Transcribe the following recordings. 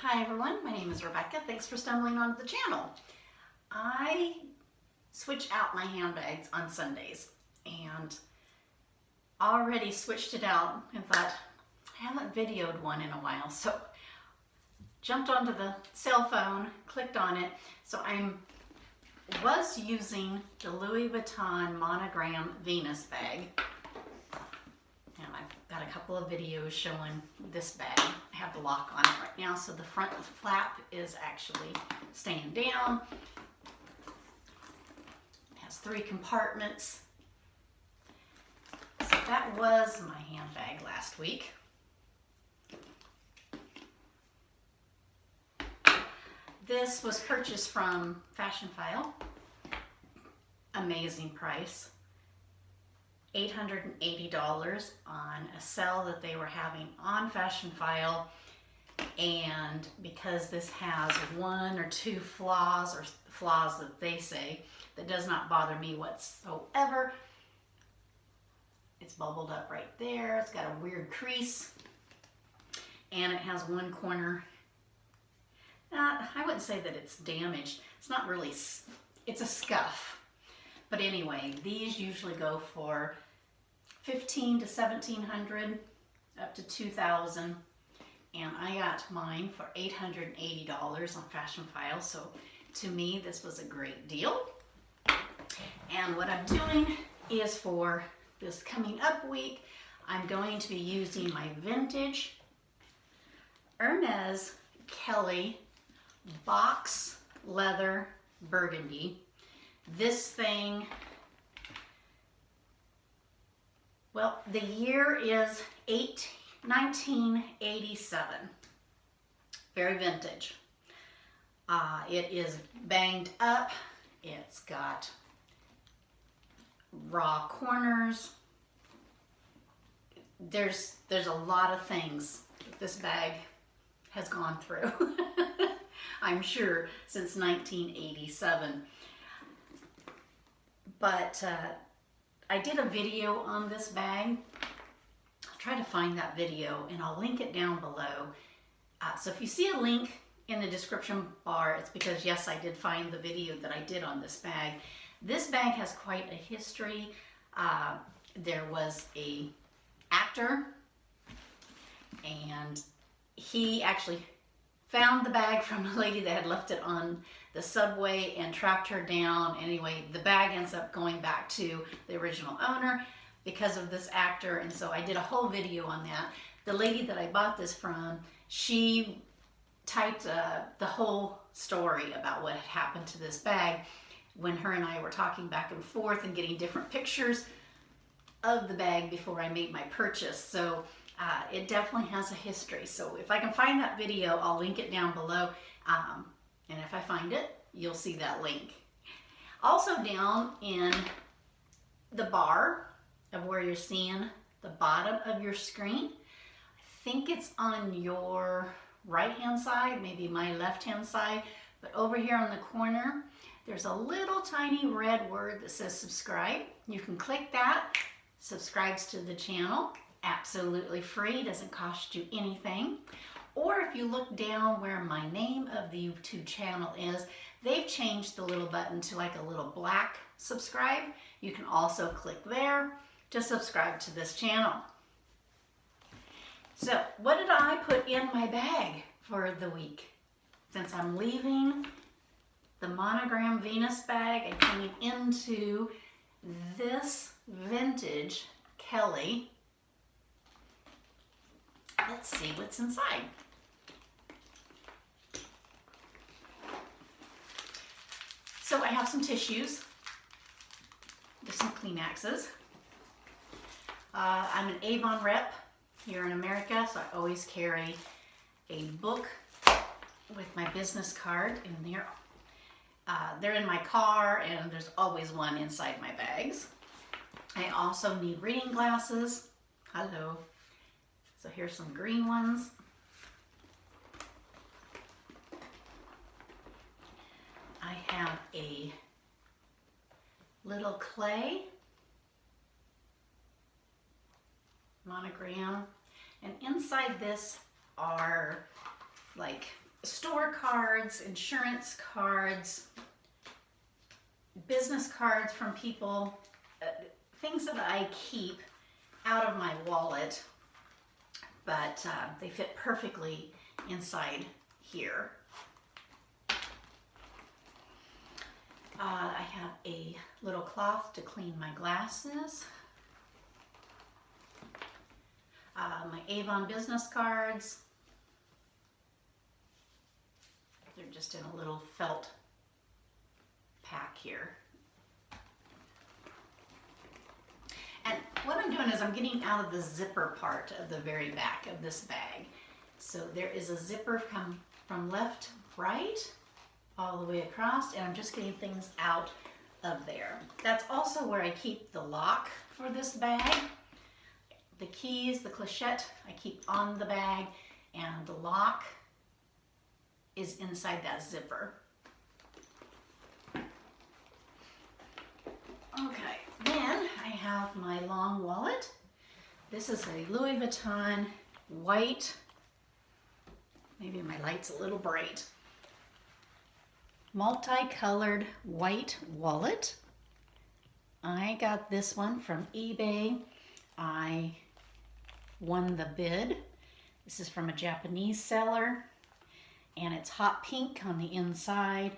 Hi everyone, my name is Rebecca. Thanks for stumbling onto the channel. I switch out my handbags on Sundays and already switched it out and thought I haven't videoed one in a while, so jumped onto the cell phone, clicked on it. So I was using the Louis Vuitton Monogram Venus bag. And I've got a couple of videos showing this bag. I have the lock on it right now, so the front flap is actually staying down. It has 3 compartments. So that was my handbag last week. This was purchased from Fashion File. Amazing price. $880 on a sale that they were having on Fashion File, and because this has 1 or 2 flaws, or flaws that they say, that does not bother me whatsoever. It's bubbled up right there. It's got a weird crease, and it has one corner. I wouldn't say that it's damaged. It's not really, it's a scuff. But anyway, these usually go for $1,500 to $1,700, up to $2,000, and I got mine for $880 on Fashion File. So to me, this was a great deal. And what I'm doing is, for this coming up week, I'm going to be using my vintage Hermes Kelly box leather burgundy. This thing, well, the year is 1987. Very vintage. It is banged up. It's got raw corners. There's a lot of things this bag has gone through. I'm sure since 1987. But I did a video on this bag. I'll try to find that video and I'll link it down below. So if you see a link in the description bar, it's because, yes, I did find the video that I did on this bag. This bag has quite a history. There was a actor, and he actually found the bag from a lady that had left it on the subway and tracked her down. Anyway, the bag ends up going back to the original owner because of this actor, and so I did a whole video on that. The lady that I bought this from, she typed the whole story about what had happened to this bag when her and I were talking back and forth and getting different pictures of the bag before I made my purchase. So it definitely has a history. So if I can find that video, I'll link it down below. And if I find it, you'll see that link. Also, down in the bar of where you're seeing the bottom of your screen, I think it's on your right-hand side, maybe my left-hand side, but over here on the corner, there's a little tiny red word that says subscribe. You can click that. Subscribes to the channel. Absolutely free, doesn't cost you anything. Or if you look down where my name of the YouTube channel is, they've changed the little button to like a little black subscribe. You can also click there to subscribe to this channel. So what did I put in my bag for the week? Since I'm leaving the Monogram Venus bag and coming into this vintage Kelly, let's see what's inside. So I have some tissues. There's some Kleenexes. I'm an Avon rep here in America, so I always carry a book with my business card in there. They're in my car, and there's always one inside my bags. I also need reading glasses. Hello. So here's some green ones. I have a little clay monogram, and inside this are like store cards, insurance cards, business cards from people, things that I keep out of my wallet, but they fit perfectly inside here. I have a little cloth to clean my glasses. My Avon business cards. They're just in a little felt pack here. And what I'm doing is I'm getting out of the zipper part of the very back of this bag. So there is a zipper from left, right, all the way across, and I'm just getting things out of there. That's also where I keep the lock for this bag. The keys, the clochette, I keep on the bag, and the lock is inside that zipper. Okay, then I have my long wallet. This is a Louis Vuitton white, maybe my light's a little bright, multicolored white wallet. I got this one from eBay. I won the bid. This is from a Japanese seller, and it's hot pink on the inside.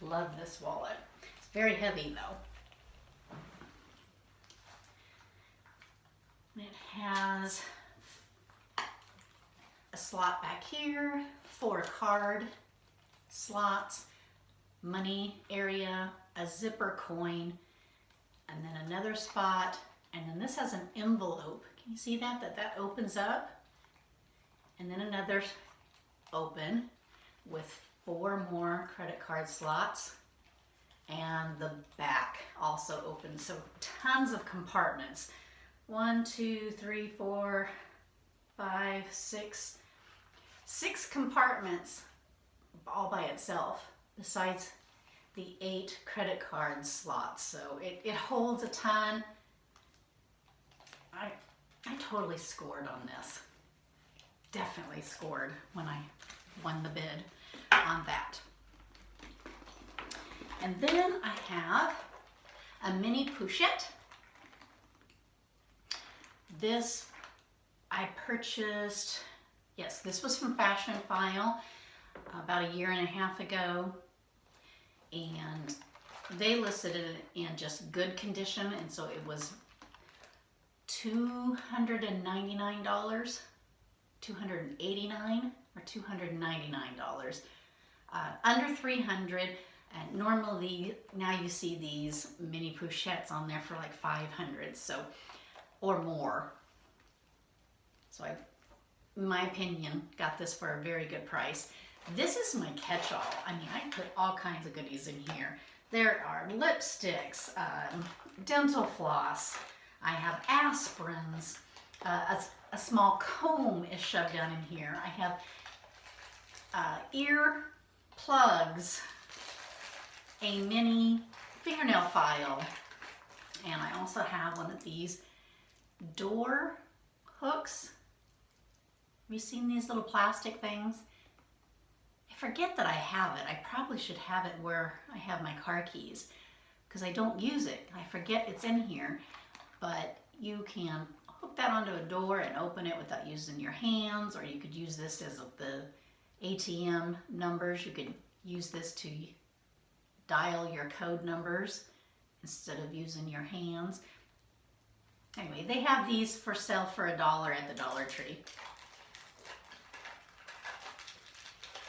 Love this wallet. It's very heavy though. And it has a slot back here, 4 card slots, money area, a zipper coin, and then another spot, and then this has an envelope. Can you see that that opens up? And then another open with 4 more credit card slots, and the back also opens. So tons of compartments. 1, 2, 3, 4, 5, 6. 6 compartments all by itself, besides the 8 credit card slots. So it holds a ton. I totally scored on this. Definitely scored when I won the bid on that. And then I have a mini pochette. This I purchased, yes, this was from Fashion File about a year and a half ago, and they listed it in just good condition, and so it was $299, $289 or $299, under $300. And normally now you see these mini pochettes on there for like $500, so or more. So I, in my opinion, got this for a very good price. This is my catch-all. I mean, I put all kinds of goodies in here. There are lipsticks, dental floss. I have aspirins. A small comb is shoved down in here. I have ear plugs, a mini fingernail file, and I also have one of these door hooks. Have you seen these little plastic things? I forget that I have it. I probably should have it where I have my car keys, because I don't use it. I forget it's in here, but you can hook that onto a door and open it without using your hands, or you could use this as the ATM numbers. You could use this to dial your code numbers instead of using your hands. Anyway, they have these for sale for $1 at the Dollar Tree.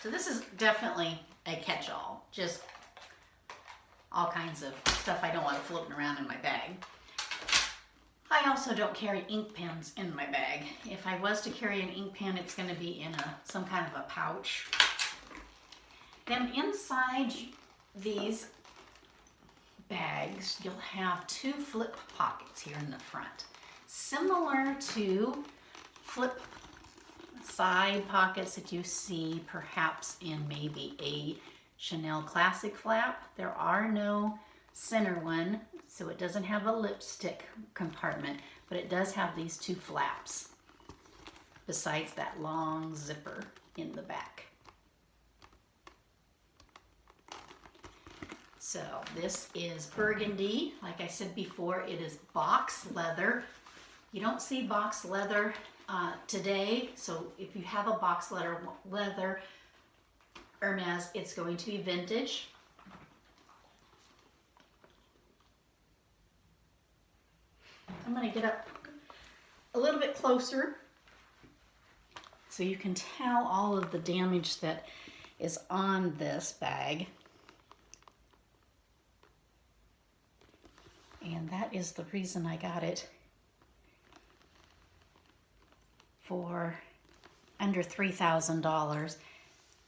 So this is definitely a catch-all, just all kinds of stuff I don't want floating around in my bag. I also don't carry ink pens in my bag. If I was to carry an ink pen, it's going to be in some kind of a pouch. Then inside these bags, you'll have 2 flip pockets here in the front, similar to flip side pockets that you see perhaps in maybe a Chanel Classic flap. There are no center one, so it doesn't have a lipstick compartment, but it does have these 2 flaps. besides that long zipper in the back. So this is burgundy. Like I said before, it is box leather. You don't see box leather today, so if you have a box leather Hermes, it's going to be vintage. I'm going to get up a little bit closer so you can tell all of the damage that is on this bag. And that is the reason I got it for under $3,000. I'd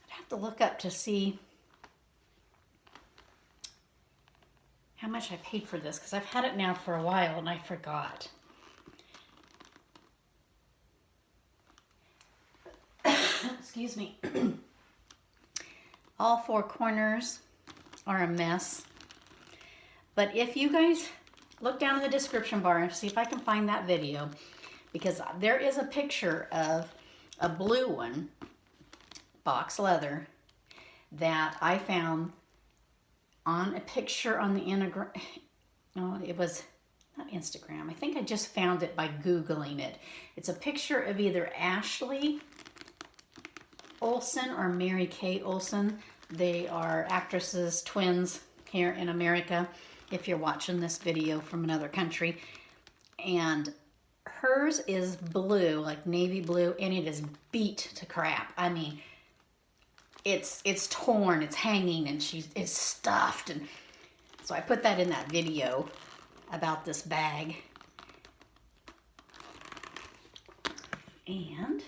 have to look up to see how much I paid for this, because I've had it now for a while and I forgot. Excuse me. All four corners are a mess. But if you guys look down in the description bar and see if I can find that video, because there is a picture of a blue one, box leather, that I found on a picture on the it was not Instagram. I think I just found it by Googling it. It's a picture of either Ashley Olsen or Mary Kay Olsen. They are actresses, twins here in America, if you're watching this video from another country. And hers is blue, like navy blue, and it is beat to crap. I mean, it's torn, it's hanging, and it's stuffed. And so I put that in that video about this bag. And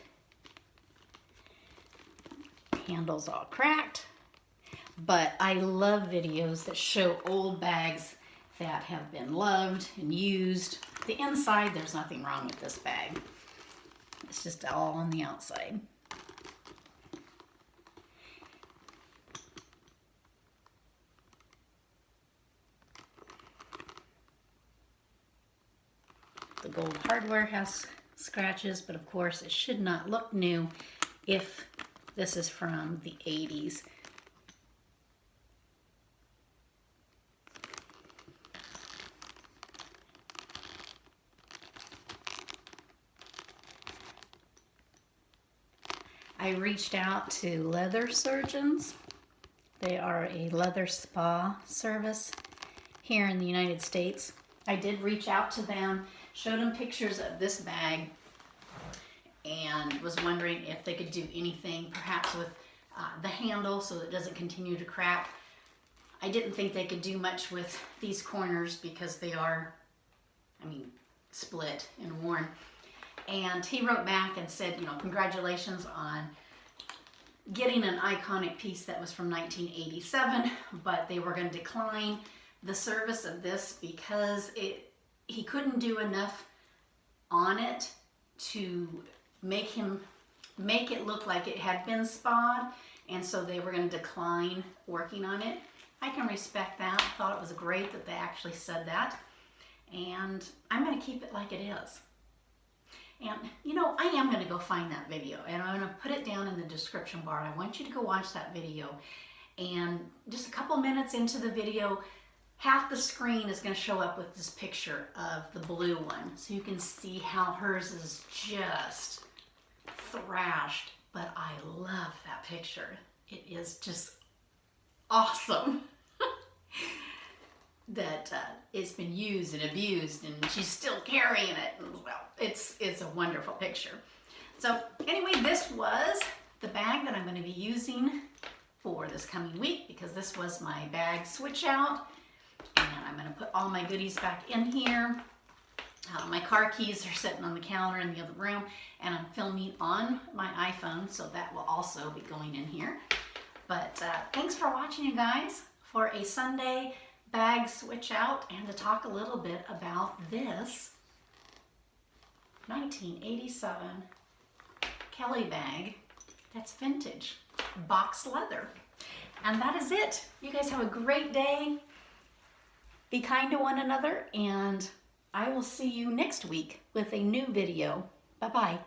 handle's all cracked. But I love videos that show old bags that have been loved and used. The inside, there's nothing wrong with this bag. It's just all on the outside. The gold hardware has scratches, but of course it should not look new if this is from the 80s. I reached out to leather surgeons. They are a leather spa service here in the United States. I did reach out to them, showed them pictures of this bag, and was wondering if they could do anything perhaps with the handle so that it doesn't continue to crack. I didn't think they could do much with these corners because they are, split and worn. And he wrote back and said, congratulations on getting an iconic piece that was from 1987, but they were going to decline the service of this because he couldn't do enough on it to make it look like it had been spa'd, and so they were going to decline working on it. I can respect that. I thought it was great that they actually said that, and I'm going to keep it like it is. And I am going to go find that video, and I'm going to put it down in the description bar. I want you to go watch that video, and just a couple minutes into the video, half the screen is going to show up with this picture of the blue one, so you can see how hers is just thrashed. But I love that picture. It is just awesome that it's been used and abused, and she's still carrying it. Well, it's a wonderful picture. So anyway, this was the bag that I'm going to be using for this coming week, because this was my bag switch out, and I'm going to put all my goodies back in here. My car keys are sitting on the counter in the other room, and I'm filming on my iPhone, so that will also be going in here. But thanks for watching, you guys, for a Sunday bag switch out, and to talk a little bit about this 1987 Kelly bag that's vintage, box leather. And that is it. You guys have a great day. Be kind to one another, and I will see you next week with a new video. Bye-bye.